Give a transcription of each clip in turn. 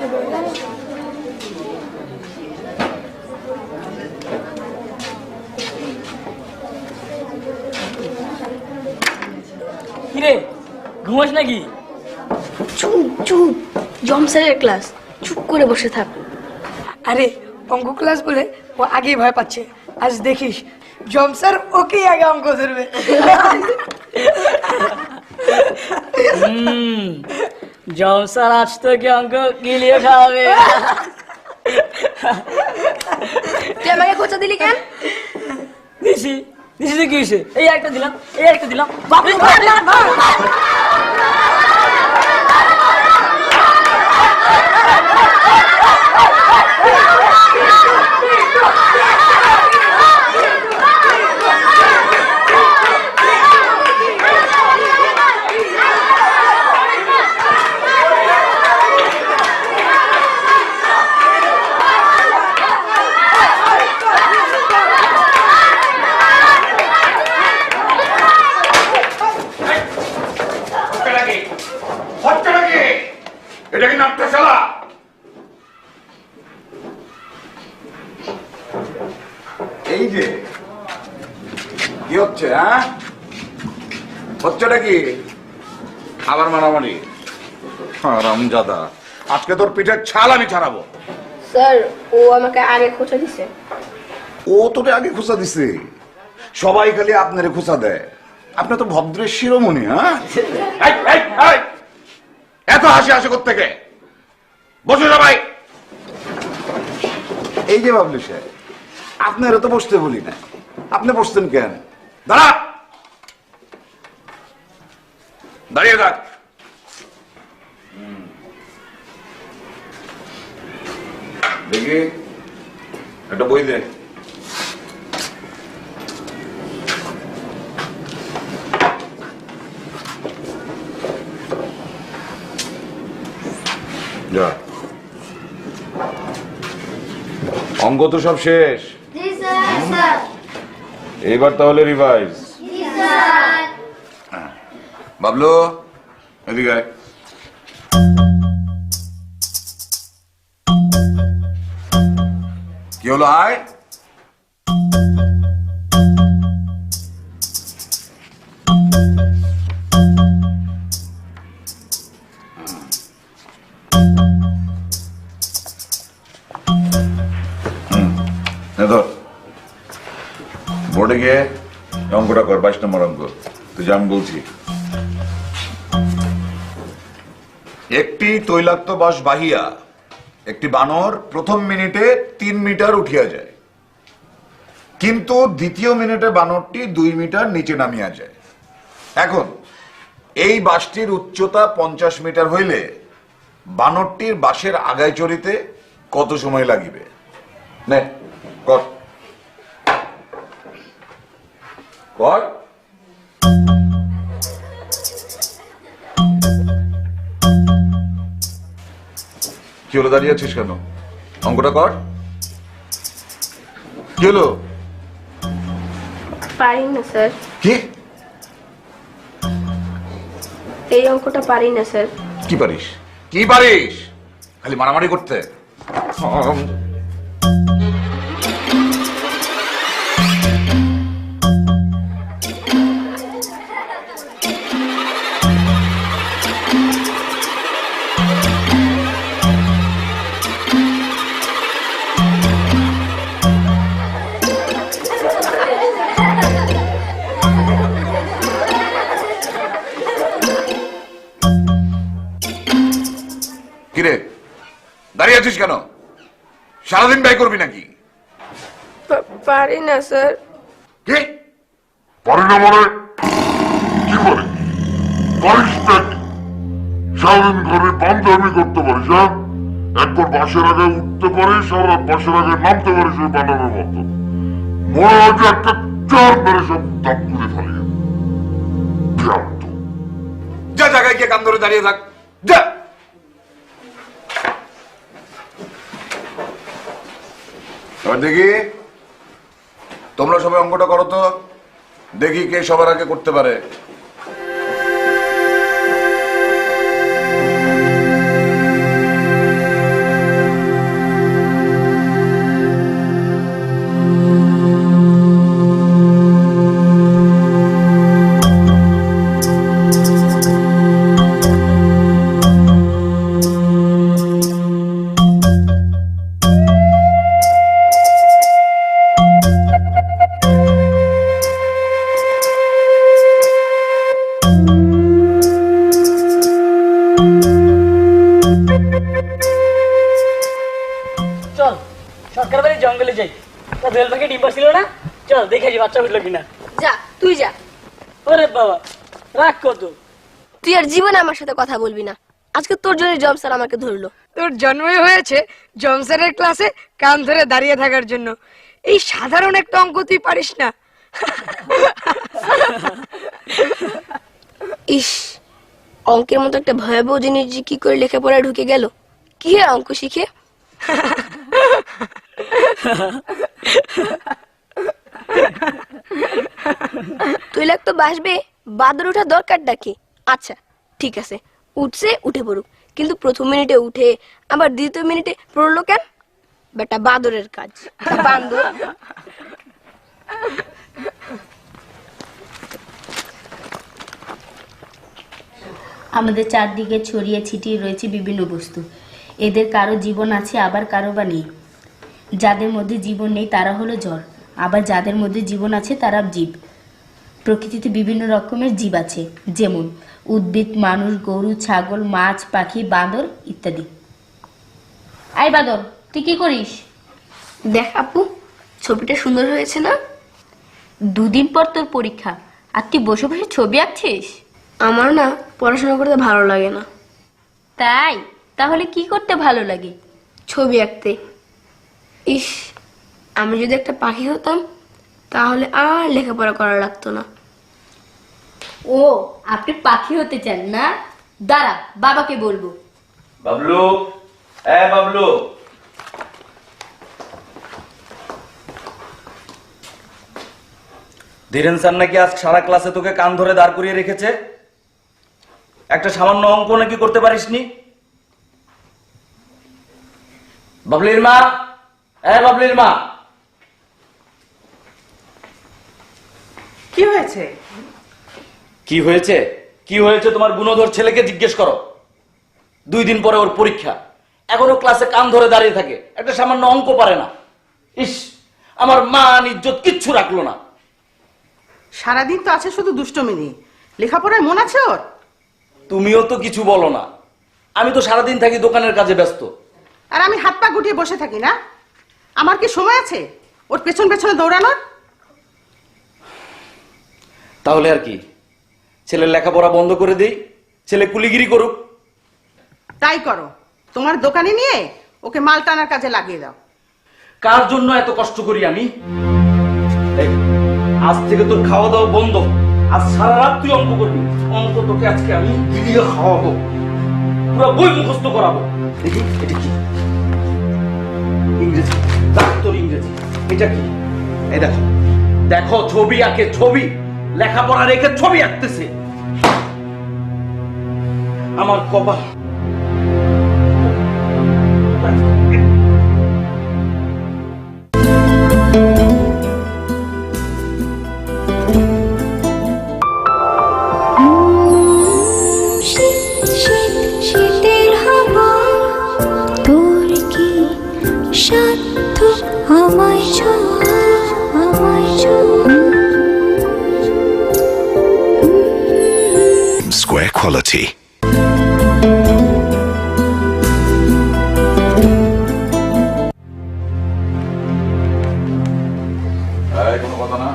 কিরে ঘুমাস নাকি? চুপ চুপ, জমসারের ক্লাস, চুপ করে বসে থাক। আরে অঙ্ক ক্লাস বলে ও আগেই ভয় পাচ্ছে, আজ দেখিস জমসার ওকেই আগে অঙ্ক ধরবে। জমসার আজ তোকে অঙ্ক গিলিয়ে খাওয়াবে। তুই আমাকে খোঁচা দিলি কেন? দিছি দিছি তো কি হয়েছে? এই একটা দিলাম, এই একটা দিলাম। এটা কি নাট্যশালা? এই যে কি হচ্ছে, হ্যাঁ হচ্ছেটা কি? আবার মারামারি? রামজাদা, আজকে তোর পিঠের ছাল আমি ছাড়াবো। স্যার ও আমাকে আগে খোঁচা দিছে। ও তোরে আগে খোঁচা দিছে? সবাই খালি আপনারে খোঁচা দেয়, আপনি তো ভদ্রের শিরোমণি। হ্যাঁ, এত হাসি হাসি কোত্থেকে? বসে সবাই। এই যে বাবলু সাহেব, আপনারা তো বসতে বলি না, আপনি বসতেন কেন? দাঁড়া, দাঁড়িয়ে থাক। দেখি একটা বই দে। যা, অঙ্ক তো সব শেষ। এইবার তাহলে রিভাইজ। বাবলু এদিকে আয়। কি হলো? আয়। বোর্ডে গিয়ে অঙ্কটা কর, 22 নম্বর অঙ্ক। তুই যা আমি বলছি। একটি তৈলাক্ত বাঁশ বাহিয়া একটি বানর প্রথম মিনিটে 3 মিটার উঠিয়া যায়, কিন্তু দ্বিতীয় মিনিটে বানরটি 2 মিটার নিচে নামিয়া যায়। এখন এই বাঁশটির উচ্চতা 50 মিটার হইলে বানরটির বাঁশের আগায় চড়িতে কত সময় লাগিবে? নে কর কর। কি হলো, দাঁড়িয়ে আছিস কেন? অঙ্কটা কর। কি হলো? পারি না স্যার। কি? এই অঙ্কটা পারি না স্যার। কি পারিস? কি পারিস? খালি মারামারি করতে। কিরে দাঁড়িয়ে আছিস কেন? সারাদিন ব্যয় করবি নাকি? পারি না স্যার। কি পারি না মানে? কি পারি? পারিস নাকি? সারাদিন ঘরে পামদামি করতে পারিস? হ্যাঁ, একবার বাসের আগে উঠতে পারিস, আর বাসের আগে নামতে পারিস ওই বানানোর মতো। মনে হয় যে একটা চার মেরে সব দাম তুলে ফেলি। যা জায়গায় গিয়ে কান ধরে দাঁড়িয়ে থাক, যা। দেখি তোমরা সবাই অঙ্কটা করো তো, দেখি কে সবার আগে করতে পারে। চল সরকার বাড়ি জঙ্গলে যাই, তা দোয়েল পাখি ডিম পাচ্ছিল না, চল দেখে আসি বাচ্চা উঠলো কিনা। যা তুই যা, ওরে বাবা রাগ কত। তুই আর জীবনে আমার সাথে কথা বলবি না, আজকে তোর জন্য জম স্যার আমাকে ধরলো। তোর জন্মই হয়েছে জম স্যারের ক্লাসে কান ধরে দাঁড়িয়ে থাকার জন্য। এই সাধারণ একটা অঙ্ক তুই পারিস না? ইস, অঙ্কের মতো একটা ভয়াবহ জিনিস যে কি করে লেখাপড়ায় ঢুকে গেল। কি আর অঙ্ক শিখে। তৈলাক তো বাসবে, বাদর ওঠা দরকারটা কি? আচ্ছা ঠিক আছে, উঠছে উঠে পড়ুক, কিন্তু প্রথম মিনিটে উঠে আবার দ্বিতীয় মিনিটে পড়লো কেন? বেটা বাদরের কাজ, বান্দর। আমাদের চারদিকে ছড়িয়ে ছিটিয়ে রয়েছে বিভিন্ন বস্তু। এদের কারো জীবন আছে, আবার কারো বা নেই। যাদের মধ্যে জীবন নেই তারা হলো জড়, আবার যাদের মধ্যে জীবন আছে তারা জীব। প্রকৃতিতে বিভিন্ন রকমের জীব আছে, যেমন উদ্ভিদ, মানুষ, গরু, ছাগল, মাছ, পাখি, বাঁদর ইত্যাদি। আই বাঁদর, তুই কি করিস? দেখ আপু, ছবিটা সুন্দর হয়েছে না? দুদিন পর তোর পরীক্ষা, আর তুই বসে বসে ছবি আঁকছিস? আমার না পড়াশোনা করতে ভালো লাগে না। তাই? তাহলে কি করতে ভালো লাগে? ছবি আঁকতে। ইস, আমি যদি একটা পাখি হতাম তাহলে আর লেখাপড়া করা লাগতো না। ও, আপনি পাখি হতে চান না? দাঁড়া, বাবাকে বলবো। বাবলু, বাবলু, ধীরেন স্যার নাকি আজ সারা ক্লাসে তোকে কান ধরে দাঁড় করিয়ে রেখেছে। একটা সামান্য অঙ্ক নাকি করতে পারিসনি। বাবলির মা, বাবলির মা, কি হয়েছে? কি হয়েছে? কি হয়েছে তোমার গুণধর ছেলেকে জিজ্ঞেস করো। 2 দিন পরে ওর পরীক্ষা, এখনো ক্লাসে কান ধরে দাঁড়িয়ে থাকে, একটা সামান্য অঙ্ক পারে না। ইস, আমার মান ইজ্জত কিচ্ছু রাখলো না। সারাদিন তো আছে শুধু দুষ্টমি নিয়ে, লেখাপড়ায় মন আছে ওর? তুমিও তো কিছু বলো না। আমি তো সারাদিন থাকি দোকানের কাজে ব্যস্ত। আর আমি হাত পা গুটিয়ে বসে থাকি না? আমার কি সময় আছে ওর পেছন পেছনে দৌড়ানোর? তাহলে আর কি, ছেলের লেখাপড়া বন্ধ করে দিই, ছেলে কুলিগিরি করুক। তাই করো, তোমার দোকানে নিয়ে ওকে মাল টানার কাজে লাগিয়ে দাও। কার জন্য এত কষ্ট করি আমি? এই, আজ থেকে তোর খাওয়া দাওয়া বন্ধ। আজ সারা রাত তুই অঙ্ক করবি। অঙ্ক তোকে আজকে আমি বিলিয়ে খাওয়াবো, পুরো বই মুখস্থ করাবো। দেখি এটা কি? ইংরেজি। দেখ তোর ইংরেজি, এটা কি? এই দেখো, দেখো ছবি আঁকে, ছবি। লেখাপড়া রেখে ছবি আঁকতেছে। আমার কপাল। শীতের হাওয়া তোর কি সাধ্য আমায় ছোঁয়া, আমায় ছোঁয়া। Square quality. কোনো কথা না।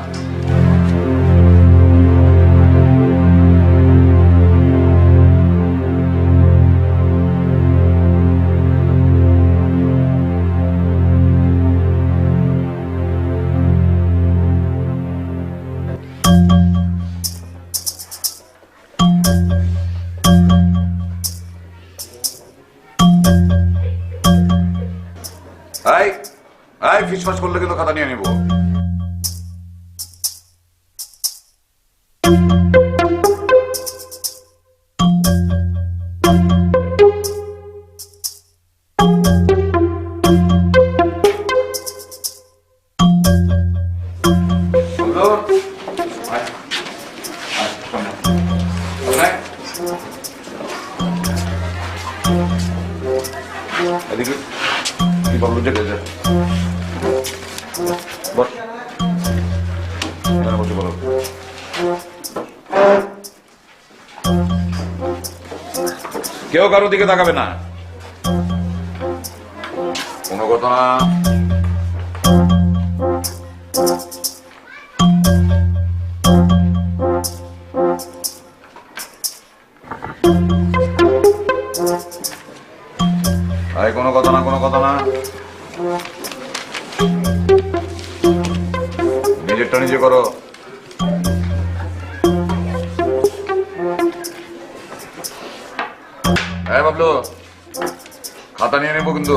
ফিসফাস করলে কিন্তু খাতা নিয়ে নিব। এদিকে কি বললো যে বসে বলো। কেউ কারো দিকে তাকাবে না। কোনো কথা না। আরে কোনো কথা না, কোনো কথা না। নিজেরটা নিজে করো। হ্যাঁ বাবলু, খাতা নিয়ে নেবো কিন্তু।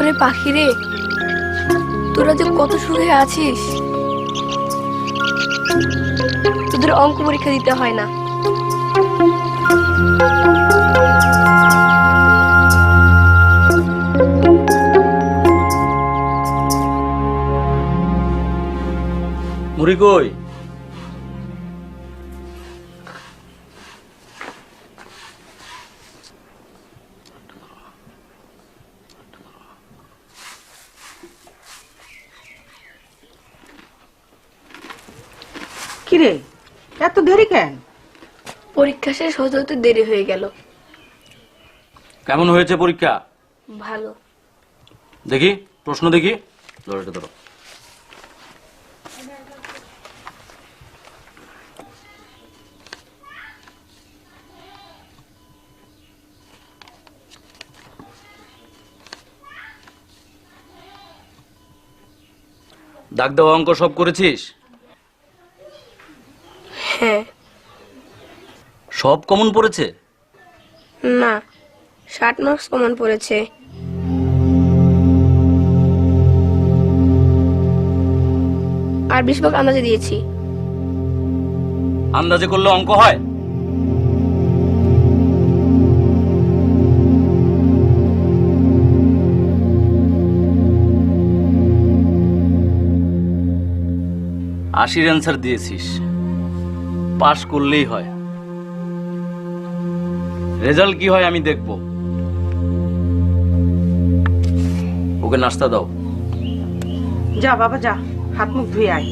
ওরে পাখি রে, তোরা যে কত সুখে আছিস, তোদের অঙ্ক পরীক্ষা দিতে হয় না। মুড়ি কই? কিরে, এত দেরি কেন? পরীক্ষা শেষ হতে হতে দেরি হয়ে গেল। কেমন হয়েছে পরীক্ষা? ভালো। দেখি প্রশ্ন দেখি। ধরো এটা ধরো। দাগ দেওয়া অঙ্ক সব করেছিস? হ্যাঁ। সব কমন পড়েছে? না, 60 মার্কস কমন পড়েছে। আর 20 ভাগ আন্দাজে দিয়েছি। আন্দাজে করলে অঙ্ক হয়? আশির অ্যান্সার দিয়েছিস, পাস করলেই হয়। রেজাল্ট কি হয় আমি দেখব। ওকে নাস্তা দাও। যা বাবা যা, হাত মুখ ধুয়ে আয়।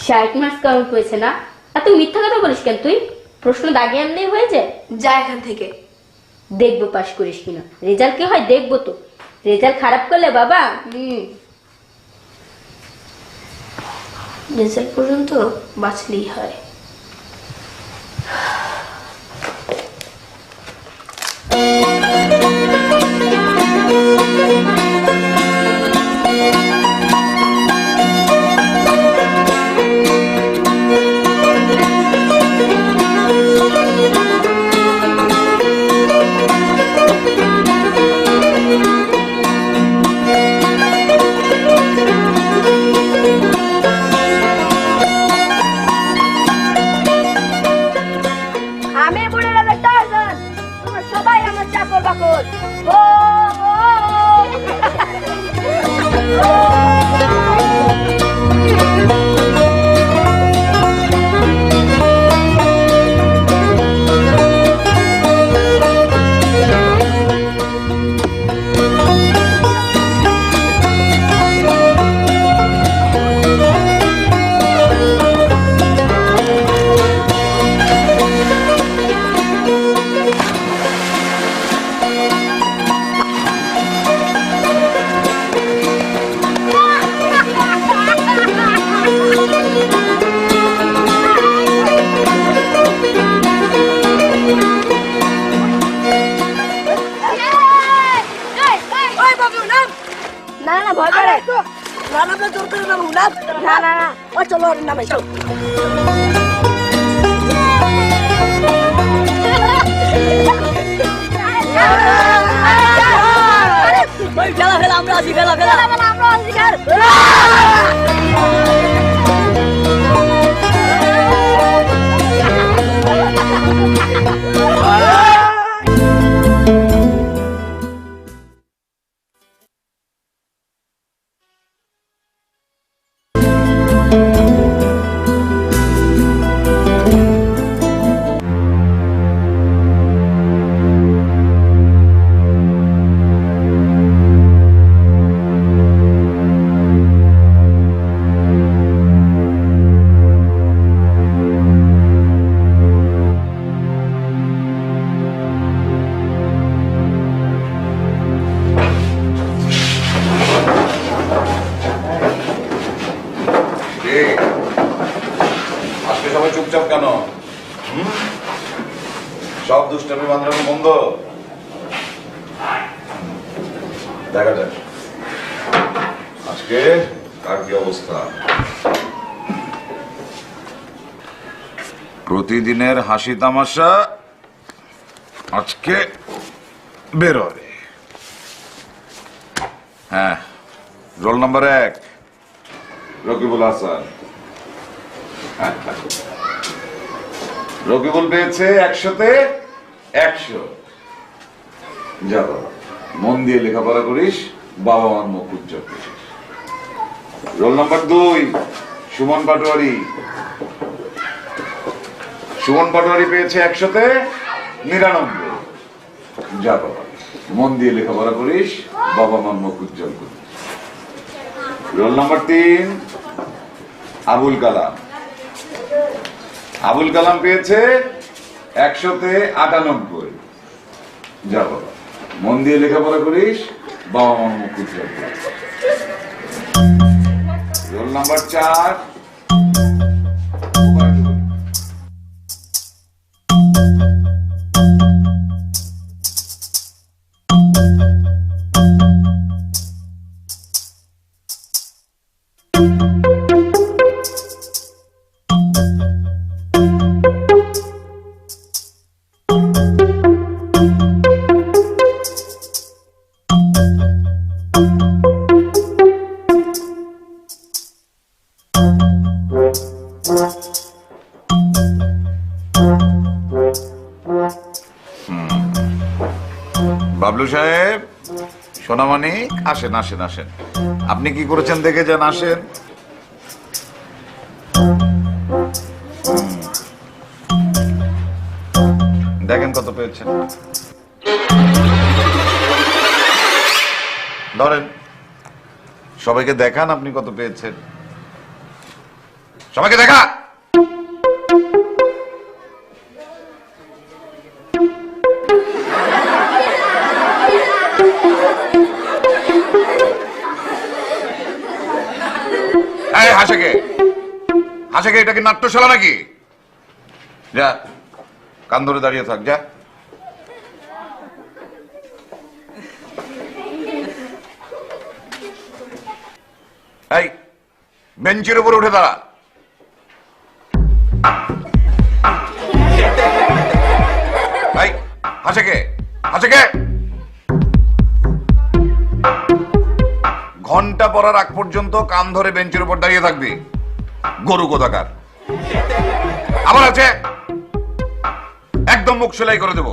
ষাট মার্কস কমন পেয়েছে না? আর তুই মিথ্যা কথা বলিস কেন? তুই প্রশ্ন দাগে আনলেই হয়ে যায়। যা এখান থেকে। দেখবো পাশ করিস কিনা, রেজাল্ট কি হয় দেখবো তো। রেজাল্ট খারাপ করলে বাবা রেজাল্ট পর্যন্ত বাঁচলেই হয়। আমি বুড়ি রাজার টার্জান, তোমরা সবাই আমার চাকর বাকর। ও না না ভয় করে না না না জোর করে না না না না না ও চলো না ভাই চলো ভাই খেলা খেলা আমরা আছি খেলা খেলা আমরা আছি খেলা আজকে সবাই চুপচাপ কেন? সব দুষ্টামি বান্ধবী বন্ধ। দেখা যাক আজকে কার কি অবস্থা। প্রতিদিনের হাসি তামাশা আজকে বের হবে। হ্যাঁ, রোল নাম্বার 1 রকিবুল হাসান। রকিবুল পেয়েছে 100-তে 100। যা বাবা, মন দিয়ে লেখাপড়া করিস, বাবা মার মুখ উজ্জ্বল করিস। Roll number 2 Suman Patwari. সুমন পাটোয়ারি পেয়েছে 100-তে 99। যা বাবা, মন দিয়ে লেখাপড়া করিস, বাবা মার মুখ উজ্জ্বল করিস। Roll number 3 Abul Kalam. আবুল কালাম পেয়েছে 100-তে 98। যা বাবা, মন দিয়ে লেখাপড়া করিস, বাবা মার মুখ উজ্জ্বল করিস। রোল নাম্বার 4 বাবলু সাহেব, সোনামানিক, আসেন আসেন আসেন। আপনি কি করেছেন দেখে যান, আসেন। দেখেন কত পেয়েছেন, ধরেন সবাইকে দেখান আপনি কত পেয়েছেন, সবাইকে দেখা। থেকে, এটা কি নাট্যশালা নাকি? যা, কান ধরে দাঁড়িয়ে থাক, যা। এই, বেঞ্চের উপর উঠে দাঁড়া। এই, হাসে কে? হাসে কে? ঘন্টা পড়ার আগ পর্যন্ত কান ধরে বেঞ্চের উপর দাঁড়িয়ে থাকবি, গরু কোথাকার। আবার আছে, একদম মুখ সেলাই করে দেব।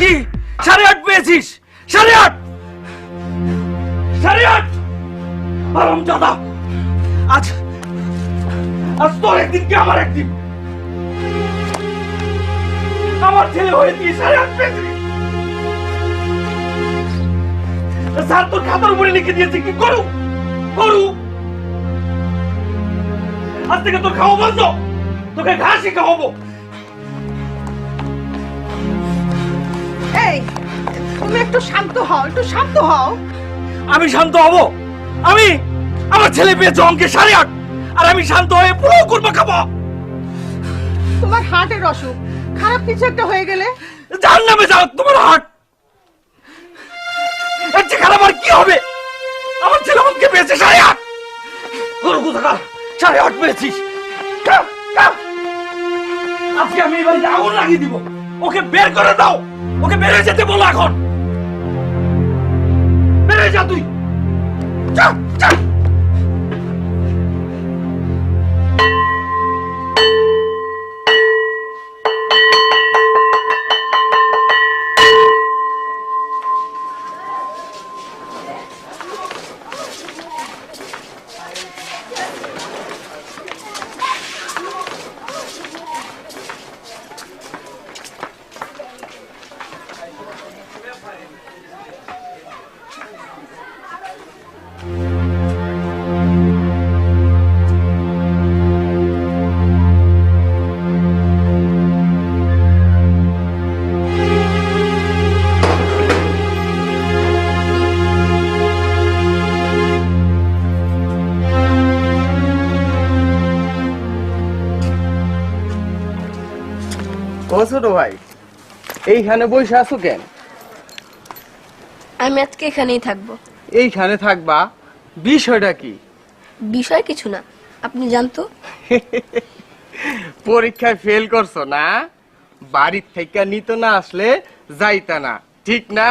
কি 8:30 পেয়েছিস? 8:30, 8:30। হারামজাদা, আজ আজ তোর একদিন কি আমার একদিন। আমার ছেলে হয়ে তুই 8:30 পেয়েছিস। স্যার তোর খাতার উপরে লিখে দিয়েছে কি করু করু। আজ থেকে তোর খাওয়া বন্ধ, তোকে ঘাসই খাওয়াবো। এই, তুমি একটু শান্ত হও, একটু শান্ত হও। আমি শান্ত হব? আমি আমার ছেলে পেয়েছে অঙ্কে 8:30, আর আমি শান্ত হয়ে পুরো কুরমা খাবো? তোমার হার্টের অসুখ, খারাপ কিছু একটা হয়ে গেলে জাহান্নামে যাও তোমার হার্ট। এর চেয়ে খারাপ আর কি হবে? আমার ছেলে অঙ্কে পেয়েছে 8:30। গরু কোথাকার, 8:30 পেয়েছিস। কাম, কাম। আজকে আমি এই বাড়িতে আগুন লাগিয়ে দিব। ওকে বের করে দাও, ওকে বের হয়ে যেতে বলো এখন। বের হয়ে যা তুই, যা যা। ও ছোট ভাই, এইখানে বসে আছো কেন? আমি আজকে এখানেই থাকবো। এইখানে থাকবা? বিষয়টা কি? বিষয় কিছু না, আপনি জানতো। পরীক্ষায় ফেল করছো না? বাড়ির থেকে নিত না আসলে যাইতা না, ঠিক না?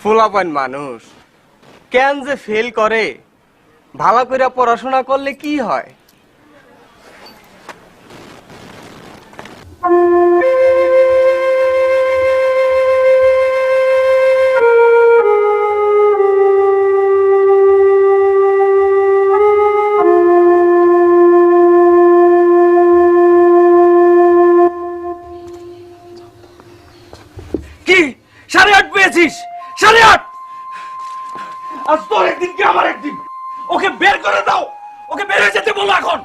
ফুলাপান মানুষ কেন যে ফেল করে? ভালো করে পড়াশোনা করলে কি হয়? কি 8:30 পেয়েছিস? 8:30। আজ তোর একদিন কি আমার একদিন। ওকে বের করে দাও, ওকে বের হয়ে যেতে বলো এখন।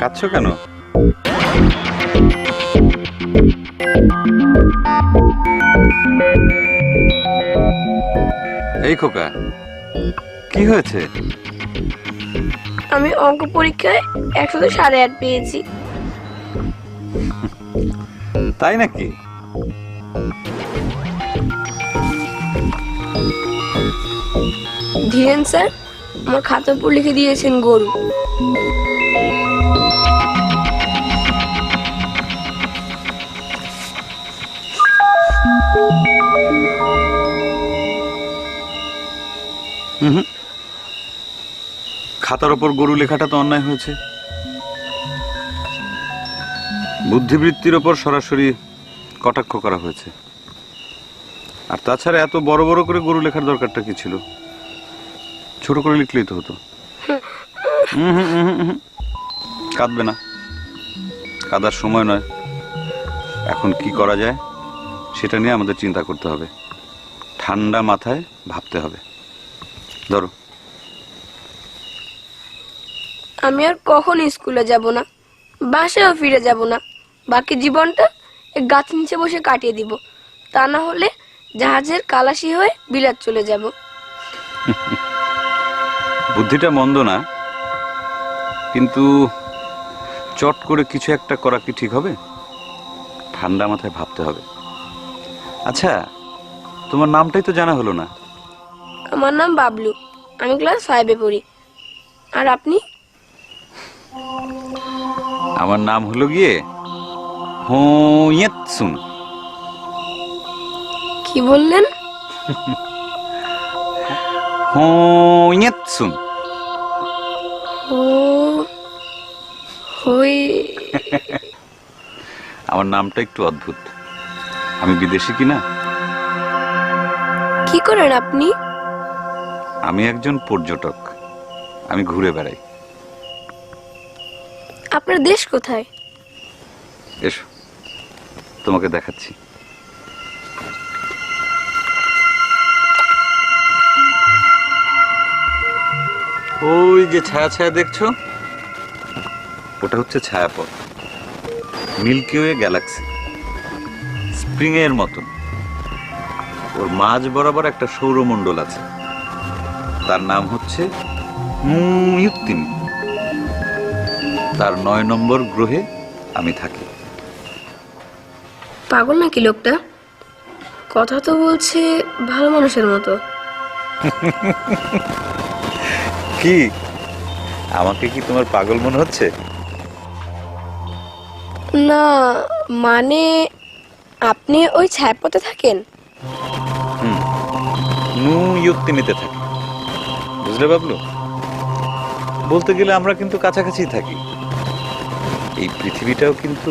কাঁদছো কেন? এই খোকা, কি হয়েছে? আমি অঙ্ক পরীক্ষায় 108 পেয়েছি। তাই নাকি? ধীরেন স্যার আমার খাতার উপর লিখে দিয়েছেন গরু। খাতার ওপর গরু লেখাটা তো অন্যায় হয়েছে। বুদ্ধিবৃত্তির ওপর সরাসরি কটাক্ষ করা হয়েছে। আর তাছাড়া এত বড় বড় করে গরু লেখার দরকারটা কি ছিল? ছোট করে লিখলেই তো হতো। কাঁদবে না, কাঁদার সময় নয়। এখন কি করা যায় সেটা নিয়ে আমাদের চিন্তা করতে হবে। ঠান্ডা মাথায় ভাবতে হবে। ধরো, আমি আর কখনো স্কুলে যাব না, বাসায়ও ফিরে যাব না। বাকি জীবনটা এই গাছ নিচে বসে কাটিয়ে দিব। তা না হলে জাহাজের কালাসি হয়ে বিলাত চলে যাব। বুদ্ধিটা মন্দ না, কিন্তু চট করে কিছু একটা করা কি ঠিক হবে? ঠান্ডা মাথায় ভাবতে হবে। আচ্ছা, তোমার নামটাই তো জানা হলো না। আমার নাম বাবলু, আমি ক্লাস 5-এ পড়ি। আর আপনি? আমার নাম হলো গিয়ে হোয়েতসুন। কি বললেন? হোয়েতসুন। ও হই। আমার নামটা একটু অদ্ভুত। আমি বিদেশি কিনা? কি করেন আপনি? আমি একজন পর্যটক, আমি ঘুরে বেড়াই। আপনার দেশ কোথায়? এসো, তোমাকে দেখাচ্ছি। ওই যে ছায়া ছায়া দেখছো, ওটা হচ্ছে ছায়াপথ। মিল্কি ওয়ে গ্যালাক্সি স্প্রিং এর মতন। ওর মাঝ বরাবর একটা সৌরমণ্ডল আছে, তার নাম হচ্ছে মুয়ুত্তিন। তার 9 নম্বর গ্রহে আমি থাকি। পাগল নাকি লোকটা? কথা তো বলছে ভালো মানুষের মতো। কি, আমাকে কি তোমার পাগল মনে হচ্ছে? না, মানে আপনি ওই ছায়াপথে থাকেন? মুয়ুত্তিনিতে থাকি, বুঝলে বাবলু? বলতে গেলে আমরা কিন্তু কাছাকাছি থাকি। এই পৃথিবীটাও কিন্তু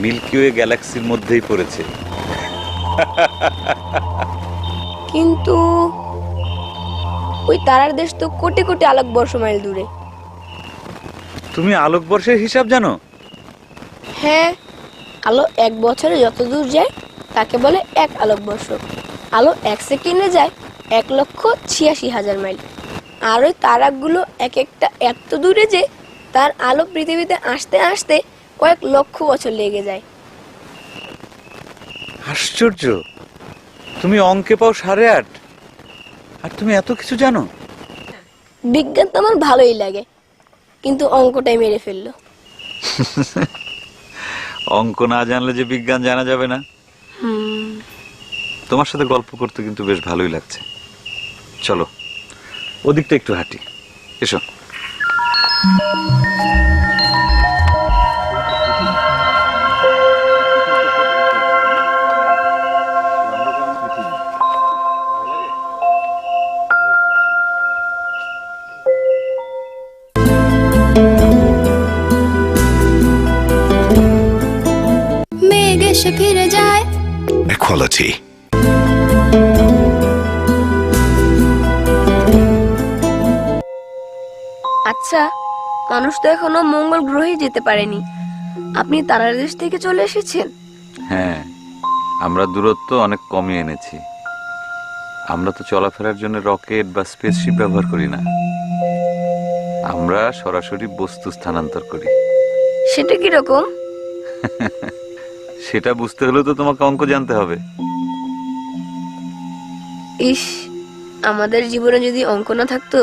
মিল্কি ওয়ে গ্যালাক্সির মধ্যেই পড়েছে। কিন্তু ওই তারার দেশ তো কোটি কোটি আলোকবর্ষ মাইল দূরে। তুমি আলোকবর্ষের হিসাব জানো? হ্যাঁ, আলো 1 বছরে যত দূর যায় তাকে বলে 1 আলোকবর্ষ। আলো 1 সেকেন্ডে যায় 1,86,000 মাইল। আর ওই তারাগুলো এক একটা এত দূরে যে তার আলো পৃথিবীতে আসতে আসতে কয়েক লক্ষ বছর লেগে যায়। আশ্চর্য, তুমি অঙ্কে পাও 8.5, আর তুমি এত কিছু জানো? বিজ্ঞান তো আমার ভালোই লাগে, কিন্তু অঙ্কটাই মেরে ফেললো। অঙ্ক না জানলে যে বিজ্ঞান জানা যাবে না। তোমার সাথে গল্প করতে কিন্তু বেশ ভালোই লাগছে। চলো, ওদিকটা একটু হাঁটি, এসো। মেঘ এসে ফিরে যায়। Equality. আচ্ছা, মানুষ তো এখনো মঙ্গল গ্রহে যেতে পারেনি। আপনি তারার দেশ থেকে চলে এসেছেন? হ্যাঁ, আমরা দূরত্ব অনেক কমিয়ে এনেছি। আমরা তো চলাফেরার জন্য রকেট বা স্পেসশিপ ব্যবহার করি না, আমরা সরাসরি বস্তু স্থানান্তর করি। সেটা কি রকম? সেটা বুঝতে হলে তো তোমাকে অঙ্ক জানতে হবে। ইস, আমাদের জীবনে যদি অঙ্ক না থাকতো।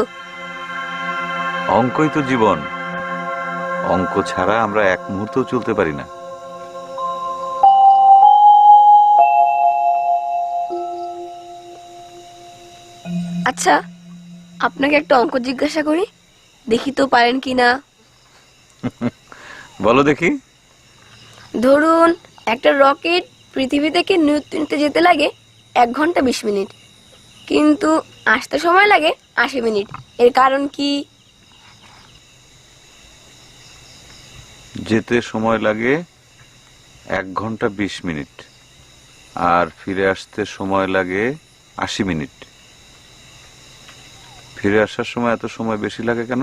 অঙ্কই তো জীবন, অঙ্ক ছাড়া আমরা এক মুহূর্তও চলতে পারি না। আচ্ছা, আপনাকে একটা অঙ্ক জিজ্ঞাসা করি, দেখি তো পারেন কিনা। বলো দেখি। ধরুন একটা রকেট পৃথিবী থেকে নিউট্রনে যেতে লাগে 1 ঘন্টা 20 মিনিট, কিন্তু আসতে সময় লাগে 80 মিনিট। এর কারণ কি? যেতে সময় লাগে 1 ঘন্টা 20 মিনিট আর ফিরে আসতে সময় লাগে 80 মিনিট। ফিরে আসার সময় এত সময় বেশি লাগে কেন?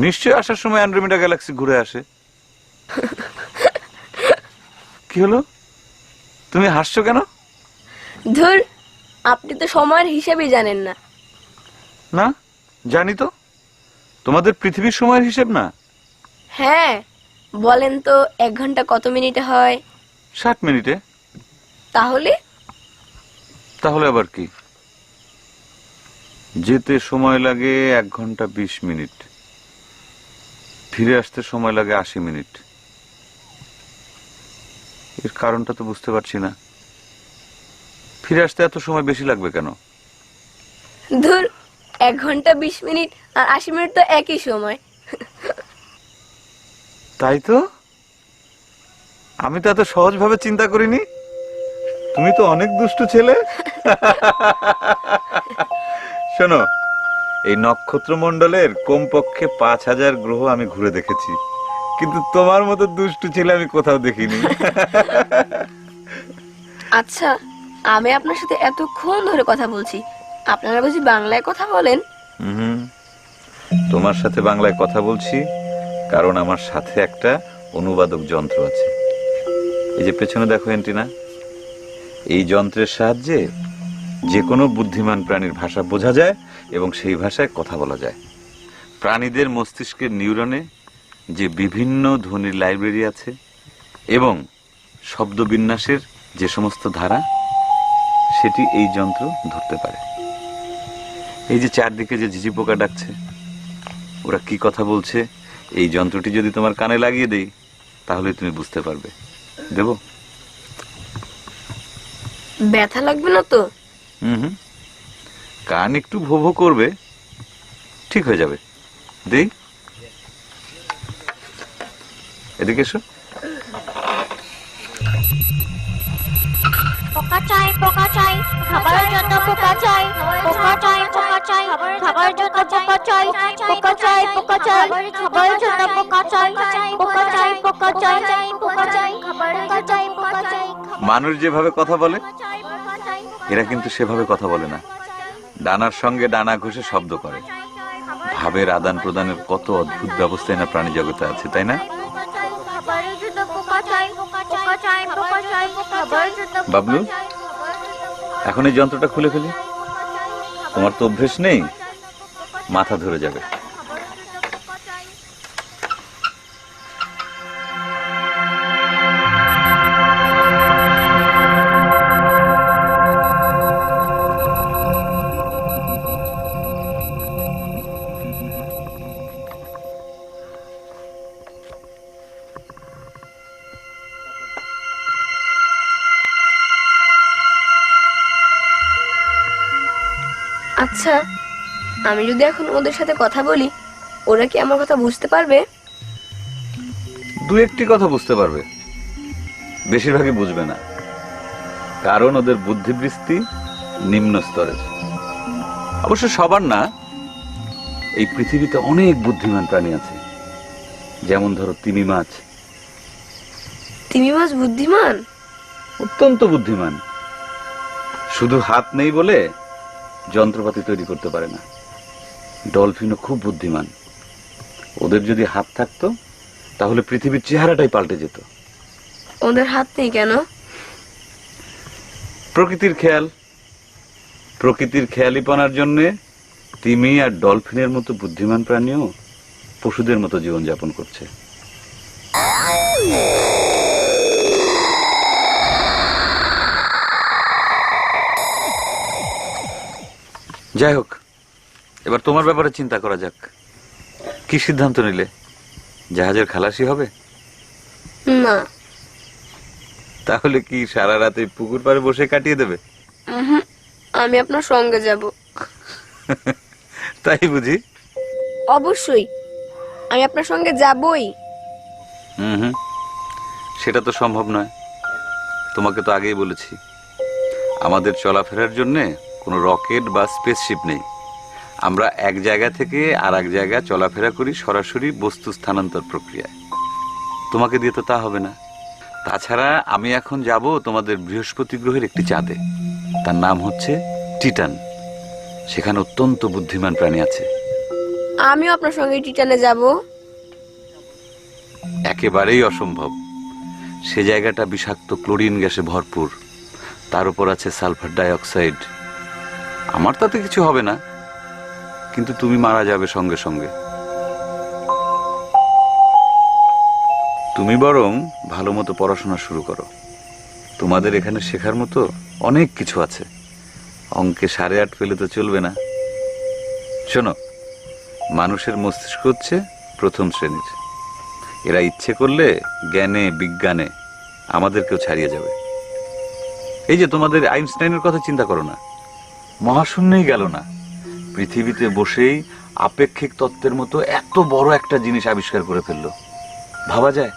নিশ্চয় আসার সময় অ্যান্ড্রোমেডা গ্যালাক্সি ঘুরে আসে। কি হলো, তুমি হাসছো কেন? ধুর, আপনি তো সময়ের হিসাবই জানেন না। না, জানি তো। তোমাদের পৃথিবীর সময়ের হিসেব না? হ্যাঁ, বলেন তো 1 ঘন্টা কত মিনিটে হয়? 60 মিনিটে। তাহলে তাহলে আবার কি? যেতে সময় লাগে 1 ঘন্টা 20 মিনিট, ফিরে আসতে সময় লাগে 80 মিনিট। এর কারণটা তো বুঝতে পারছি না। ফিরে আসতে এত সময় বেশি লাগবে কেন? ধুর, 1 ঘন্টা 20 মিনিট আর 80 মিনিট তো একই সময়। তাই তো, আমি তো এত সহজভাবে চিন্তা করিনি। তুমি তো অনেক দুষ্টু ছেলে। শোনো, এই নক্ষত্র মণ্ডলের কমপক্ষে 5000 গ্রহ আমি ঘুরে দেখেছি, কিন্তু তোমার মতো দুষ্টু ছেলে আমি কোথাও দেখিনি। আচ্ছা, আমি আপনার সাথে এতক্ষণ ধরে কথা বলছি, আপনারা বুঝি বাংলায় কথা বলেন? তোমার সাথে বাংলায় কথা বলছি কারণ আমার সাথে একটা অনুবাদক যন্ত্র আছে। এই যে পেছনে দেখো এন্টিনা, এই যন্ত্রের সাহায্যে যে কোনো বুদ্ধিমান প্রাণীর ভাষা বোঝা যায় এবং সেই ভাষায় কথা বলা যায়। প্রাণীদের মস্তিষ্কের নিউরনে যে বিভিন্ন ধ্বনির লাইব্রেরি আছে এবং শব্দবিন্যাসের যে সমস্ত ধারা, সেটি এই যন্ত্র ধরতে পারে। এই যে চারদিকে যে ঝিঝি পোকা ডাকছে, ওরা কি কথা বলছে, এই যন্ত্রটি যদি তোমার কানে লাগিয়ে দেই তাহলে তুমি বুঝতে পারবে। দেব? ব্যথা লাগবে না তো? কান একটু ভো ভো করবে, ঠিক হয়ে যাবে। দেই, এদিকে এসো। পোকা চাই, পোকা চাই, খাবারের জন্য পোকা চাই, পোকা চাই, পোকা চাই, খাবারের জন্য পোকা চাই, পোকা চাই, পোকা চাই, খাবারের জন্য পোকা চাই, পোকা চাই, পোকা চাই, পোকা চাই, খাবারের চাই, পোকা চাই। মানুষ যেভাবে কথা বলে এরা কিন্তু সেভাবে কথা বলে না, ডানার সঙ্গে ডানা ঘষে শব্দ করে। ভাবের আদান প্রদানের কত অদ্ভুত ব্যবস্থাই না প্রাণী জগতে আছে, তাই না? বাবলু, এখন এই যন্ত্রটা খুলে ফেলি। তোমার তো অভ্যেস নেই, মাথা ধরে যাবে। আচ্ছা, আমি যদি এখন ওদের সাথে কথা বলি, ওরা কি আমার কথা বুঝতে পারবে? দু একটি কথা বুঝতে পারবে, বেশিরভাগই বুঝবে না, কারণ ওদের বুদ্ধিবৃত্তি নিম্ন স্তরের। অবশ্য সবার না। এই পৃথিবীতে অনেক বুদ্ধিমান প্রাণী আছে, যেমন ধরো তিমি মাছ। তিমি মাছ বুদ্ধিমান? অত্যন্ত বুদ্ধিমান। শুধু হাত নেই বলে যন্ত্রপাতি তৈরি করতে পারে না। ডলফিনও খুব বুদ্ধিমান, ওদের যদি হাত থাকতো তাহলে পৃথিবীর চেহারাটাই পাল্টে যেত। ওদের হাত নেই কেন? প্রকৃতির খেয়াল, প্রকৃতির খেয়ালিপনার জন্য তিমি আর ডলফিনের মতো বুদ্ধিমান প্রাণীও পশুদের মতো জীবনযাপন করছে। যাই হোক, এবার তোমার ব্যাপারে চিন্তা করা যাক। কি সিদ্ধান্ত নিলে? জাহাজের খালাসি হবে? না। তাহলে কি সারা রাতে পুকুর পাড়ে বসে কাটিয়ে দেবে? আমি আপনার সঙ্গে যাব। তাই বুঝি? অবশ্যই, আমি আপনার সঙ্গে যাবই। হুম, সেটা তো সম্ভব নয়। তোমাকে তো আগেই বলেছি, আমাদের চলাফেরার জন্যে কোনো রকেট বা স্পেসশিপ নেই। আমরা এক জায়গা থেকে আর এক জায়গায় চলাফেরা করি সরাসরি বস্তু স্থানান্তর প্রক্রিয়ায়। তোমাকে দিয়ে তো তা হবে না। তাছাড়া আমি এখন যাব তোমাদের বৃহস্পতি গ্রহের একটি চাঁদে, তার নাম হচ্ছে টিটান। সেখানে অত্যন্ত বুদ্ধিমান প্রাণী আছে। আমিও আপনার সঙ্গে টিটানে যাব। একেবারেই অসম্ভব। সে জায়গাটা বিষাক্ত ক্লোরিন গ্যাসে ভরপুর, তার উপর আছে সালফার ডাই অক্সাইড। আমার তাতে কিছু হবে না, কিন্তু তুমি মারা যাবে সঙ্গে সঙ্গে। তুমি বরং ভালো মতো পড়াশোনা শুরু করো। তোমাদের এখানে শেখার মতো অনেক কিছু আছে। অঙ্কে 8.5 পেলে তো চলবে না। শোনো, মানুষের মস্তিষ্ক হচ্ছে প্রথম শ্রেণীর। এরা ইচ্ছে করলে জ্ঞানে বিজ্ঞানে আমাদেরকেও ছাড়িয়ে যাবে। এই যে তোমাদের আইনস্টাইনের কথা চিন্তা করো না, মহাশূন্যেই গেল না, পৃথিবীতে বসেই আপেক্ষিক তত্ত্বের মতো এত বড় একটা জিনিস আবিষ্কার করে ফেললো। ভাবা যায়?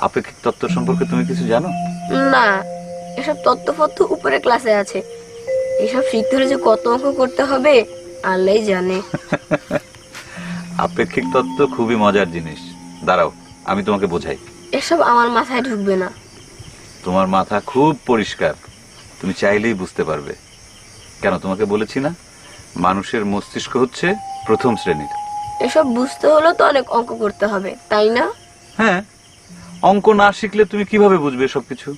আপেক্ষিক তত্ত্ব সম্পর্কে তুমি কিছু জানো? না, এসব তত্ত্বফত্ত্ব উপরে ক্লাসে আছে। এসব শিখতে হলে যে কত অঙ্ক করতে হবে আল্লাহই জানে। আপেক্ষিক তত্ত্ব খুবই মজার জিনিস। দাঁড়াও, আমি তোমাকে বোঝাই। এসব আমার মাথায় ঢুকবে না। তোমার মাথা খুব পরিষ্কার, তুমি চাইলেই বুঝতে পারবে। কেন, তোমাকে বলেছি না মানুষের মস্তিষ্ক হচ্ছে প্রথম শ্রেণীর। এসব বুঝতে হলে তো অনেক অঙ্ক করতে হবে, তাই না? হ্যাঁ, অঙ্ক না শিখলে তুমি কিভাবে বুঝবে সবকিছু?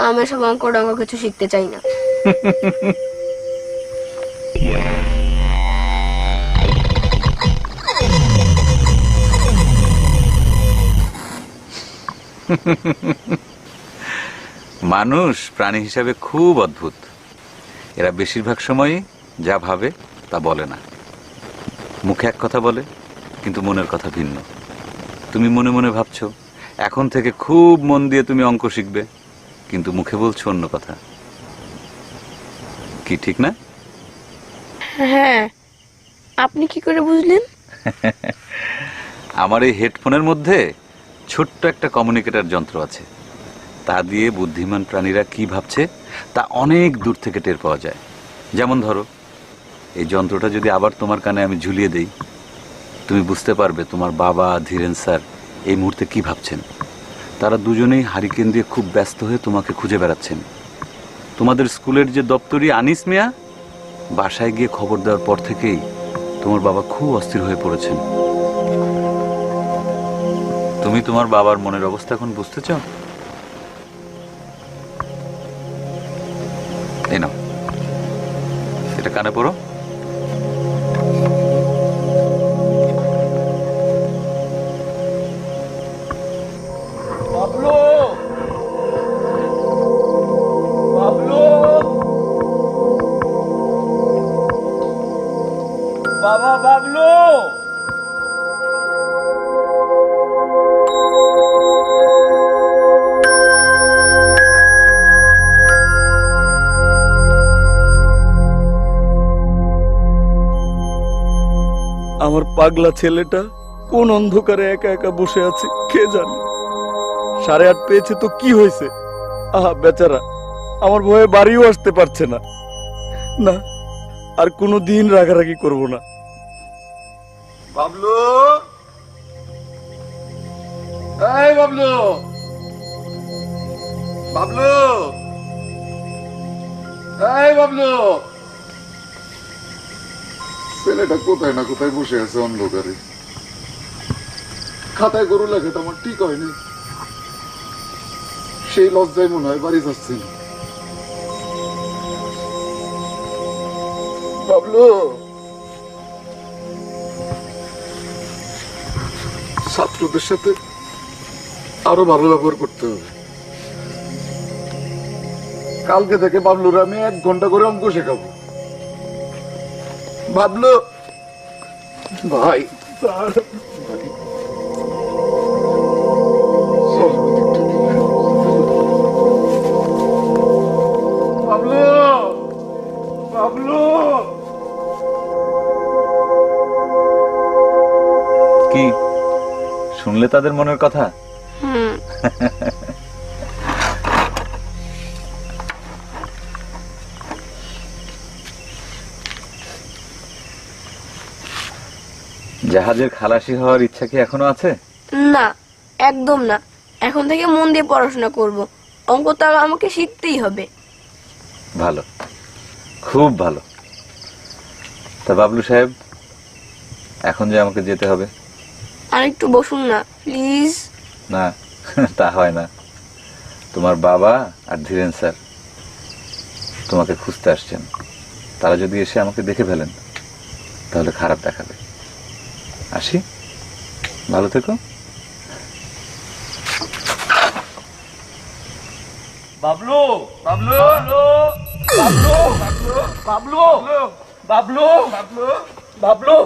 আমি সব অঙ্ক ডঙ্ক কিছু শিখতে চাই না। মানুষ প্রাণী হিসাবে খুব অদ্ভুত। এরা বেশিরভাগ সময়ই যা ভাবে তা বলে না। মুখে এক কথা বলে, কিন্তু মনের কথা ভিন্ন। তুমি মনে মনে ভাবছো এখন থেকে খুব মন দিয়ে তুমি অঙ্ক শিখবে, কিন্তু মুখে বলছো অন্য কথা। কি ঠিক না? হ্যাঁ, আপনি কি করে বুঝলেন? আমার এই হেডফোনের মধ্যে ছোট্ট একটা কমিউনিকেটর যন্ত্র আছে। তা দিয়ে বুদ্ধিমান প্রাণীরা কি ভাবছে তা অনেক দূর থেকে টের পাওয়া যায়। যেমন ধরো, এই যন্ত্রটা যদি আবার তোমার কানে আমি ঝুলিয়ে দেই, তুমি বুঝতে পারবে তোমার বাবা ধীরেন স্যার এই মুহূর্তে কি ভাবছেন। তারা দুজনেই হারিকেন দিয়ে খুব ব্যস্ত হয়ে তোমাকে খুঁজে বেড়াচ্ছেন। তোমাদের স্কুলের যে দপ্তরি আনিস মিয়া, বাসায় গিয়ে খবর দেওয়ার পর থেকেই তোমার বাবা খুব অস্থির হয়ে পড়েছেন। তুমি তোমার বাবার মনের অবস্থা এখন বুঝতে চাও? এই নাও, এটা কানে পড়ো। বাবলু, বাবলু, বাবা বাবলু। আমার পাগলা ছেলেটা কোন অন্ধকারে একা একা বসে আছে কে জানে। 8:30 পেয়েছে তো কি হয়েছে? আহা বেচারা, আমার ভয়ে বাড়িও আসতে পারছে না। না, আর কোনো দিন রাগারাগি করব না। বাবলু, এই বাবলু, বাবলু, এই বাবলু। ছেলেটা কোথায় না কোথায় বসে আছে অন্ধকারে। খাতায় গরু লেখে তো আমার ঠিক হয়নি, সেই লজ্জায় মনে হয় বাড়ি যাচ্ছি না। বাবলু, ছাত্রদের সাথে আরো ভালো ব্যবহার করতে হবে। কালকে থেকে বাবলুর আমি 1 ঘন্টা করে অঙ্ক শেখাবো। বাবলু ভাই, বাবলু বাবলু কি শুনলে তাদের মনের কথা? জাহাজের খালাসি হওয়ার ইচ্ছা কি এখনো আছে? না, একদম না। এখন থেকে মন দিয়ে পড়াশোনা করব। অঙ্ক তো আমাকে শিখতেই হবে। ভালো, খুব ভালো। তা বাবলু সাহেব, এখন যে আমাকে যেতে হবে। আর একটু বসুন না প্লিজ। না, তা হয় না। তোমার বাবা আর ধীরেন স্যার তোমাকে খুঁজতে আসছেন। তারা যদি এসে আমাকে দেখে ফেলেন তাহলে খারাপ দেখাবে। আসি, ভালো থেকো। বাবলু বাবলু বাবলু বাবলু বাবলু বাবলু বাবলু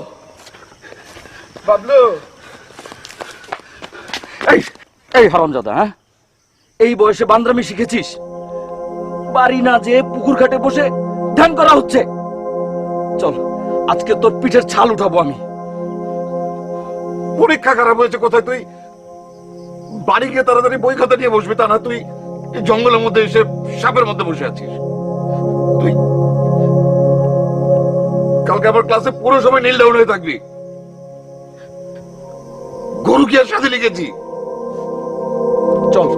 বাবলু এই এই হারামজাদা, হ্যাঁ, এই বয়সে বান্দরামি শিখেছিস? বাড়ি না যে পুকুর ঘাটে বসে ধ্যান করা হচ্ছে। চল, আজকে তোর পিঠের ছাল উঠাবো আমি। পরীক্ষা খারাপ হয়েছে কোথায়? তুই বাড়ি গিয়ে তাড়াতাড়ি বই খাতা নিয়ে বসবি, তা না তুই জঙ্গলের মধ্যে এসে সাপের মধ্যে বসে আছিস। তুই কালকে আবার ক্লাসে পুরো সময় নীল ডাউন হয়ে থাকবি। গরু কি আর সাথে লিখেছি? চল।